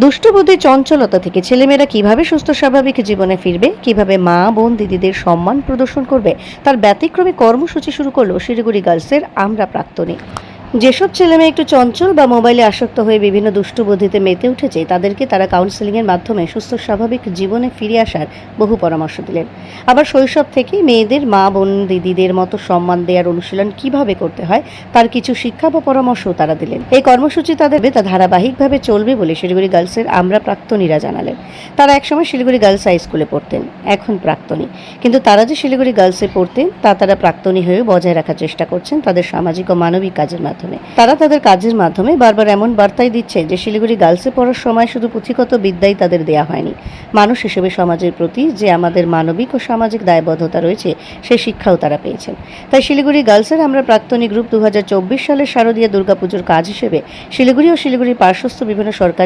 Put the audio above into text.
দুষ্টবুদ্ধি চঞ্চলতা থেকে ছেলেমেয়েরা কিভাবে সুস্থ স্বাভাবিক জীবনে ফিরবে, কিভাবে মা বোন দিদিদের সম্মান প্রদর্শন করবে, তার ব্যতিক্রমী কর্মসূচি শুরু করলো শিলিগুড়ি গার্লসের আমরা প্রাক্তনী। যেসব ছেলেমেয়ে একটু চঞ্চল বা মোবাইলে আসক্ত হয়ে বিভিন্ন দুষ্টবুদ্ধিতে মেতে উঠেছে, তাদেরকে তারা কাউন্সেলিংয়ের মাধ্যমে সুস্থ স্বাভাবিক জীবনে ফিরে আসার বহু পরামর্শ দিলেন। আবার শৈশব থেকেই মেয়েদের মা বোন দিদিদের মতো সম্মান দেওয়ার অনুশীলন কিভাবে করতে হয় তার কিছু শিক্ষা বা পরামর্শও তারা দিলেন। এই কর্মসূচি তাদের তা ধারাবাহিকভাবে চলবে বলে শিলিগুড়ি গার্লসের আমরা প্রাক্তনীরা জানালেন। তারা একসময় শিলিগুড়ি গার্লস হাই স্কুলে পড়তেন, এখন প্রাক্তনী, কিন্তু তারা যে শিলিগুড়ি গার্লসে পড়তেন তা তারা প্রাক্তনী হয়ে বজায় রাখার চেষ্টা করছেন তাদের সামাজিক ও মানবিক কাজের মাধ্যমে। তারা তাদের কাজের মাধ্যমে বারবার এমন বার্তাই দিচ্ছে যে শিলিগুড়ি গার্লসে পড়ার সময় শুধু পুঁথিগত বিদ্যাই তাদের দেয়া হয়নি, মানুষ হিসেবে সমাজের প্রতি যে আমাদের মানবিক ও সামাজিক দায়বদ্ধতা রয়েছে সে শিক্ষাও তারা পেয়েছেন। তাই শিলিগুড়ি গার্লসের আমরা প্রাক্তনী গ্রুপ 2024 সালের শারদীয় দুর্গাপুজোর কাজ হিসেবে শিলিগুড়ি ও শিলিগুড়ির পার্শ্বস্থ বিভিন্ন সরকারি